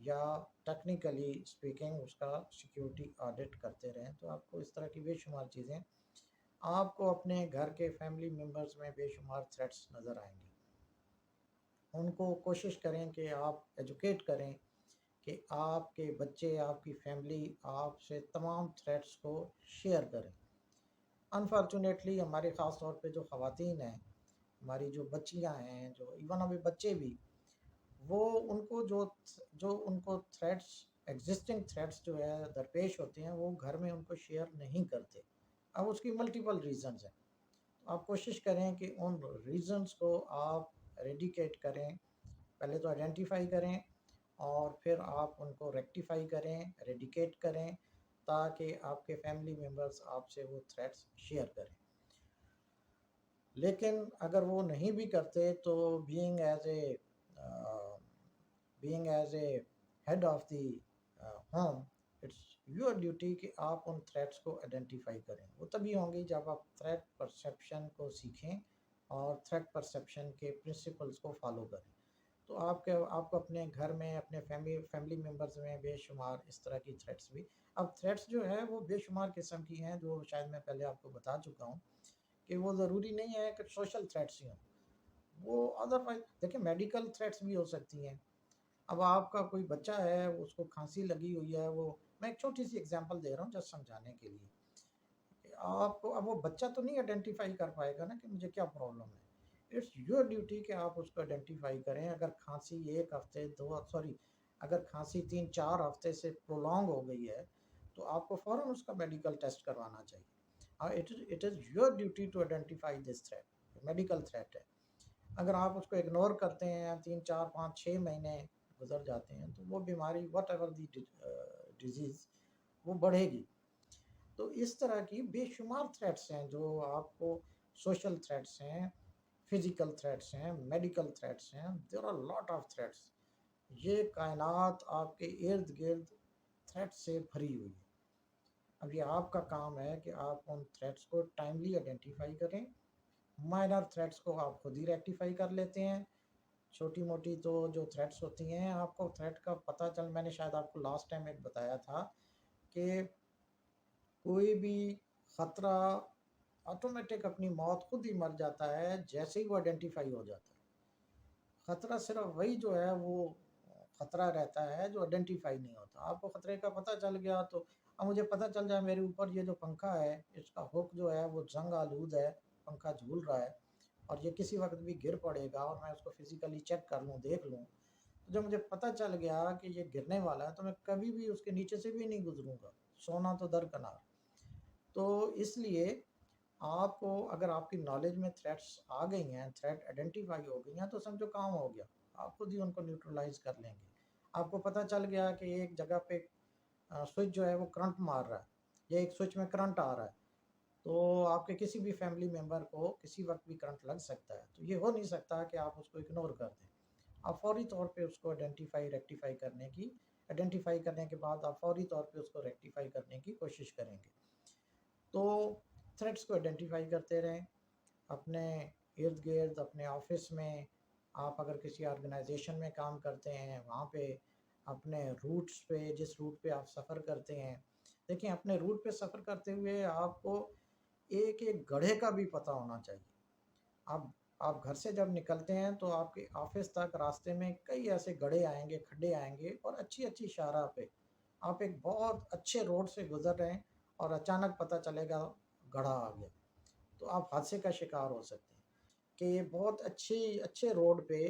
یا technically speaking اس کا security audit کرتے رہیں، تو آپ کو اس طرح کی بے شمار چیزیں آپ کو اپنے گھر کے فیملی ممبرز میں بے شمار تھریٹس نظر آئیں گے۔ ان کو کوشش کریں کہ آپ ایجوکیٹ کریں کہ آپ کے بچے، آپ کی فیملی آپ سے تمام تھریٹس کو شیئر کریں۔ انفارچونیٹلی ہماری خاص طور پہ جو خواتین ہیں، ہماری جو بچیاں ہیں، جو ایون ابھی بچے بھی، وہ ان کو جو ان کو تھریٹس، ایگزسٹنگ تھریٹس جو ہے درپیش ہوتے ہیں، وہ گھر میں ان کو شیئر نہیں کرتے۔ اب اس کی ملٹیپل ریزنز ہیں، آپ کوشش کریں کہ ان ریزنز کو آپ ریڈیکیٹ کریں، پہلے تو آئیڈینٹیفائی کریں اور پھر آپ ان کو ریکٹیفائی کریں، ریڈیکیٹ کریں، تاکہ آپ کے فیملی ممبرز آپ سے وہ تھریٹس شیئر کریں۔ لیکن اگر وہ نہیں بھی کرتے تو being as a head of the home, it's your duty کہ آپ ان تھریٹس کو آئیڈینٹیفائی کریں۔ وہ تبھی ہوں گی جب آپ تھریٹ پرسیپشن کو سیکھیں اور تھریٹ پرسیپشن کے پرنسپلز کو فالو کریں۔ تو آپ کو اپنے گھر میں، اپنے فیملی ممبرز میں بے شمار اس طرح کی تھریٹس بھی، اب تھریٹس جو ہے وہ بے شمار قسم کی ہیں، جو شاید میں پہلے آپ کو بتا چکا ہوں کہ وہ ضروری نہیں ہے کہ سوشل تھریٹس ہی ہوں، وہ ادروائز دیکھیں میڈیکل تھریٹس بھی ہو سکتی ہیں۔ اب آپ کا کوئی بچہ ہے، اس کو کھانسی لگی ہوئی ہے، میں ایک چھوٹی سی اگزامپل دے رہا ہوں جسٹ سمجھانے کے لیے کہ آپ کو، اب وہ بچہ تو نہیں آئیڈینٹیفائی کر پائے گا نا کہ مجھے کیا پرابلم ہے۔ اٹس یور ڈیوٹی کہ آپ اس کو آئیڈینٹیفائی کریں۔ اگر کھانسی اگر کھانسی 3-4 ہفتے سے پرولونگ ہو گئی ہے تو آپ کو فوراً اس کا میڈیکل ٹیسٹ کروانا چاہیے۔ It is your duty to identify this threat, medical threat ہے۔ اگر آپ اس کو اگنور کرتے ہیں، 3-4-5-6 مہینے گزر جاتے ہیں، تو وہ بیماری واٹ ایور دی ڈیزیز وہ بڑھے گی۔ تو اس طرح کی بے شمار تھریٹس ہیں جو آپ کو، سوشل تھریٹس ہیں، فزیکل تھریٹس ہیں، میڈیکل تھریٹس ہیں، there are lot of threats. یہ کائنات آپ کے ارد گرد تھریٹ سے بھری ہوئی ہے۔ اب یہ آپ کا کام ہے کہ آپ ان تھریٹس کو ٹائملی آئیڈینٹیفائی کریں۔ مائنر تھریٹس کو آپ خود ہی ریکٹیفائی کر لیتے ہیں۔ چھوٹی موٹی تو جو تھریٹس ہوتی ہیں، آپ کو تھریٹ کا پتہ میں نے شاید آپ کو لاسٹ ٹائم ایک بتایا تھا کہ کوئی بھی خطرہ آٹومیٹک اپنی موت خود ہی مر جاتا ہے جیسے ہی وہ آئیڈینٹیفائی ہو جاتا ہے۔ خطرہ صرف وہی جو ہے وہ خطرہ رہتا ہے جو آئیڈینٹیفائی نہیں ہوتا۔ آپ کو خطرے کا پتہ چل گیا تو اب مجھے پتہ چل جائے میرے اوپر یہ جو پنکھا ہے اس کا ہک جو ہے وہ زنگ آلود ہے، پنکھا جھول رہا ہے اور یہ کسی وقت بھی گر پڑے گا، اور میں اس کو فزیکلی چیک کر لوں، دیکھ لوں، تو جب مجھے پتہ چل گیا کہ یہ گرنے والا ہے تو میں کبھی بھی اس کے نیچے سے بھی نہیں گزروں گا، سونا تو درکنار۔ تو اس لیے آپ کو، اگر آپ کی نالج میں تھریٹس آ گئی ہیں، تھریٹ آئیڈینٹیفائی ہو گئی ہیں، تو سمجھو کام ہو گیا، آپ خود ہی ان کو نیوٹرلائز کر لیں گے۔ آپ کو پتہ چل گیا کہ ایک جگہ پہ سوئچ جو ہے وہ کرنٹ مار رہا ہے، یا ایک سوئچ میں کرنٹ آ رہا ہے، تو آپ کے کسی بھی فیملی ممبر کو کسی وقت بھی کرنٹ لگ سکتا ہے، تو یہ ہو نہیں سکتا کہ آپ اس کو اگنور کر دیں۔ آپ فوری طور پہ اس کو ریکٹیفائی کرنے کے بعد آپ فوری طور پہ اس کو ریکٹیفائی کرنے کی کوشش کریں گے۔ تو تھریٹس کو آئیڈینٹیفائی کرتے رہیں اپنے ارد گرد، اپنے آفس میں، آپ اگر کسی آرگنائزیشن میں کام کرتے ہیں وہاں پہ، اپنے روٹس پہ، جس روٹ پہ آپ سفر کرتے ہیں، دیکھیں اپنے روٹ پہ سفر کرتے ہوئے آپ کو ایک ایک گڑھے کا بھی پتہ ہونا چاہیے۔ آپ گھر سے جب نکلتے ہیں تو آپ کے آفس تک راستے میں کئی ایسے گڑھے آئیں گے، کھڈے آئیں گے، اور اچھی شاہراہ پہ آپ ایک بہت اچھے روڈ سے گزر رہے ہیں اور اچانک پتہ چلے گا گڑھا آ گیا، تو آپ حادثے کا شکار ہو سکتے ہیں کہ یہ بہت اچھے روڈ پہ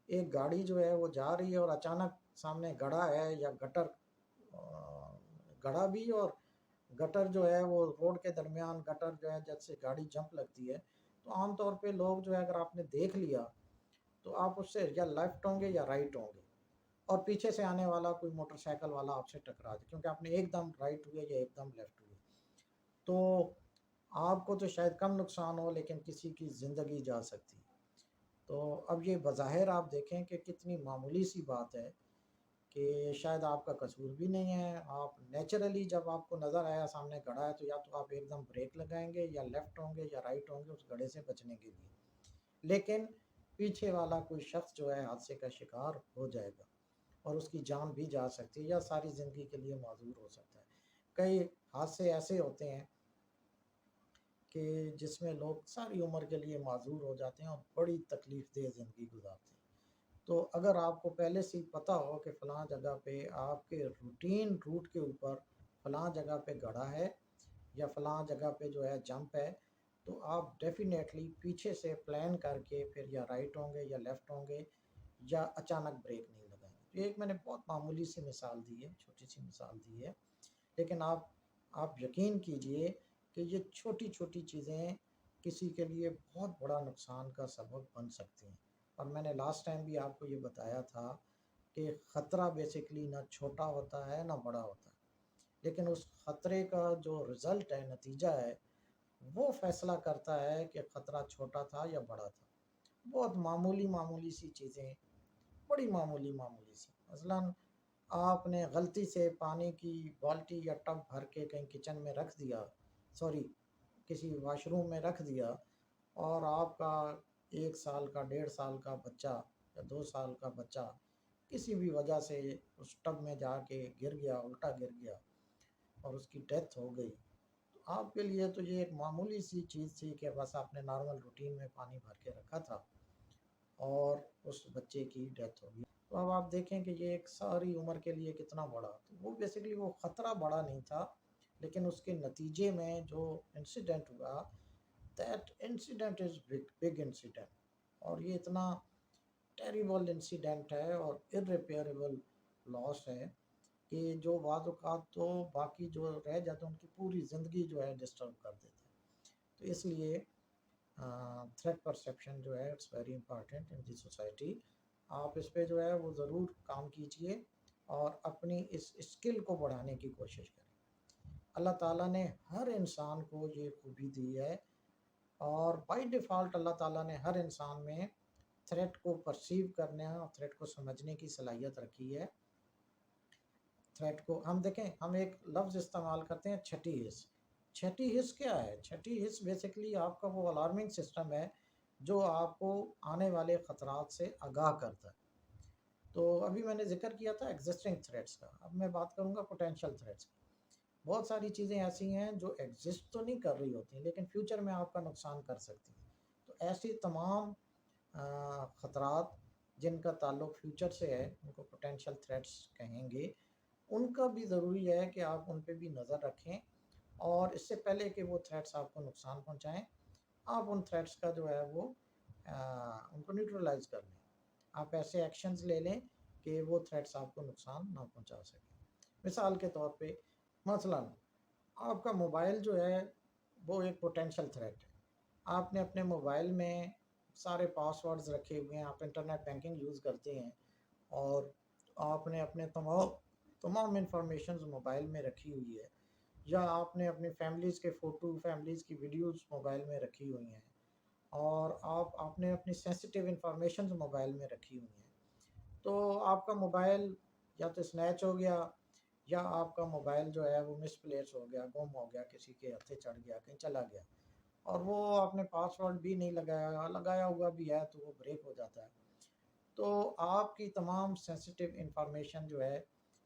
ایک گاڑی جو ہے وہ جا رہی ہے اور اچانک سامنے گڑھا ہے یا گٹر، گڑھا بھی اور گٹر جو ہے وہ روڈ کے درمیان، گٹر جو ہے جب سے گاڑی جمپ لگتی ہے تو عام طور پہ لوگ جو ہے اگر آپ نے دیکھ لیا تو آپ اس سے یا لیفٹ ہوں گے یا رائٹ ہوں گے، اور پیچھے سے آنے والا کوئی موٹر سائیکل والا آپ سے ٹکرا دے کیونکہ آپ نے ایک دم رائٹ ہوئے یا ایک دم لیفٹ ہوئے، تو آپ کو تو شاید کم نقصان ہو لیکن کسی کی زندگی جا سکتی۔ تو اب یہ بظاہر آپ دیکھیں کہ کتنی معمولی سی بات ہے کہ شاید آپ کا قصور بھی نہیں ہے، آپ نیچرلی جب آپ کو نظر آیا سامنے گڑھا ہے تو یا تو آپ ایک دم بریک لگائیں گے یا لیفٹ ہوں گے یا رائٹ ہوں گے اس گڑھے سے بچنے کے لیے، لیکن پیچھے والا کوئی شخص جو ہے حادثے کا شکار ہو جائے گا۔ اور اس کی جان بھی جا سکتی ہے یا ساری زندگی کے لیے معذور ہو سکتا ہے۔ کئی حادثے ایسے ہوتے ہیں کہ جس میں لوگ ساری عمر کے لیے معذور ہو جاتے ہیں اور بڑی تکلیف دہ زندگی گزارتے ہیں۔ تو اگر آپ کو پہلے سے ہی پتہ ہو کہ فلاں جگہ پہ آپ کے روٹین روٹ کے اوپر فلاں جگہ پہ گڑھا ہے یا فلاں جگہ پہ جو ہے جمپ ہے، تو آپ ڈیفینیٹلی پیچھے سے پلان کر کے پھر یا رائٹ ہوں گے یا لیفٹ ہوں گے یا اچانک بریک نہیں لگائیں گے۔ یہ ایک میں نے بہت معمولی سی مثال دی ہے، چھوٹی سی مثال دی ہے، لیکن آپ یقین کیجئے کہ یہ چھوٹی چھوٹی چیزیں کسی کے لیے بہت بڑا نقصان کا سبب بن سکتی ہیں۔ اور میں نے لاسٹ ٹائم بھی آپ کو یہ بتایا تھا کہ خطرہ بیسیکلی نہ چھوٹا ہوتا ہے نہ بڑا ہوتا ہے، لیکن اس خطرے کا جو رزلٹ ہے، نتیجہ ہے، وہ فیصلہ کرتا ہے کہ خطرہ چھوٹا تھا یا بڑا تھا۔ بہت معمولی معمولی سی چیزیں، بڑی معمولی معمولی سی، مثلاً آپ نے غلطی سے پانی کی بالٹی یا ٹب بھر کے کہیں کچن میں رکھ دیا، سوری کسی واش روم میں رکھ دیا، اور آپ کا 1 سال کا 1.5 سال کا بچہ یا 2 سال کا بچہ کسی بھی وجہ سے اس ٹب میں جا کے گر گیا، الٹا گر گیا اور اس کی ڈیتھ ہو گئی، تو آپ کے لیے تو یہ ایک معمولی سی چیز تھی کہ بس آپ نے نارمل روٹین میں پانی بھر کے رکھا تھا اور اس بچے کی ڈیتھ ہو گئی۔ تو اب آپ دیکھیں کہ یہ ایک ساری عمر کے لیے کتنا بڑا، تو وہ بیسیکلی وہ خطرہ بڑا نہیں تھا، لیکن اس کے نتیجے میں جو انسیڈنٹ ہوا، that incident is big incident, اور یہ اتنا ٹیریبل انسیڈنٹ ہے اور irreparable لاس ہے کہ جو بعض اوقات تو باقی جو رہ جاتے ہیں ان کی پوری زندگی جو ہے ڈسٹرب کر دیتا ہے۔ تو اس لیے تھریٹ پرسیپشن جو ہے it's very important in the society. آپ اس پہ جو ہے وہ ضرور کام کیجئے اور اپنی اس اسکل کو بڑھانے کی کوشش کریں۔ اللہ تعالیٰ نے ہر انسان کو یہ خوبی دی ہے، اور بائی ڈیفالٹ اللہ تعالیٰ نے ہر انسان میں تھریٹ کو پرسیو کرنے اور تھریٹ کو سمجھنے کی صلاحیت رکھی ہے۔ تھریٹ کو ہم دیکھیں، ہم ایک لفظ استعمال کرتے ہیں چھٹی حس۔ چھٹی حس کیا ہے؟ چھٹی حس بیسیکلی آپ کا وہ الارمنگ سسٹم ہے جو آپ کو آنے والے خطرات سے آگاہ کرتا ہے۔ تو ابھی میں نے ذکر کیا تھا ایگزسٹنگ تھریٹس کا، اب میں بات کروں گا پوٹینشیل تھریٹس کی۔ بہت ساری چیزیں ایسی ہیں جو ایگزسٹ تو نہیں کر رہی ہوتی لیکن فیوچر میں آپ کا نقصان کر سکتی ہیں۔ تو ایسی تمام خطرات جن کا تعلق فیوچر سے ہے ان کو پوٹینشیل تھریٹس کہیں گے۔ ان کا بھی ضروری ہے کہ آپ ان پہ بھی نظر رکھیں، اور اس سے پہلے کہ وہ تھریٹس آپ کو نقصان پہنچائیں، آپ ان تھریٹس کا جو ہے وہ ان کو نیوٹرلائز کر لیں۔ آپ ایسے ایکشنز لے لیں کہ وہ تھریٹس آپ کو نقصان نہ پہنچا سکیں۔ مثال کے طور پہ مثلاً آپ کا موبائل جو ہے وہ ایک پوٹینشیل تھریٹ ہے۔ آپ نے اپنے موبائل میں سارے پاس ورڈز رکھے ہوئے ہیں، آپ انٹرنیٹ بینکنگ یوز کرتے ہیں، اور آپ نے اپنے تمام انفارمیشنز موبائل میں رکھی ہوئی ہے، یا آپ نے اپنی فیملیز کے فوٹو، فیملیز کی ویڈیوز موبائل میں رکھی ہوئی ہیں، اور آپ نے اپنی سینسٹیو انفارمیشنز موبائل میں رکھی ہوئی ہیں، تو آپ کا موبائل یا تو اسنیچ ہو گیا یا آپ کا موبائل جو ہے وہ مس پلیس ہو گیا، گم ہو گیا، کسی کے ہتھے چڑھ گیا، کہیں چلا گیا، اور وہ آپ نے پاس ورڈ بھی نہیں لگایا ہوا بھی ہے تو وہ بریک ہو جاتا ہے، تو آپ کی تمام سینسٹیو انفارمیشن جو ہے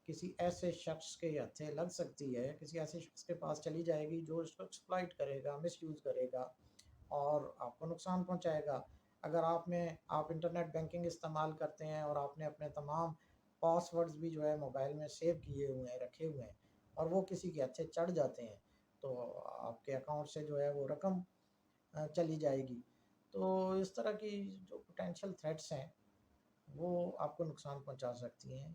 کسی ایسے شخص کے ہتھے لگ سکتی ہے، کسی ایسے شخص کے پاس چلی جائے گی جو اس کو ایکسپلائٹ کرے گا، مس یوز کرے گا اور آپ کو نقصان پہنچائے گا۔ اگر آپ انٹرنیٹ بینکنگ استعمال کرتے ہیں اور آپ نے اپنے تمام پاس ورڈز بھی جو ہے موبائل میں سیو کیے ہوئے ہیں، رکھے ہوئے ہیں، اور وہ کسی کے ہتھے چڑھ جاتے ہیں تو آپ کے اکاؤنٹ سے جو ہے وہ رقم چلی جائے گی۔ تو اس طرح کی جو پوٹینشیل تھریٹس ہیں وہ آپ کو نقصان پہنچا سکتی ہیں۔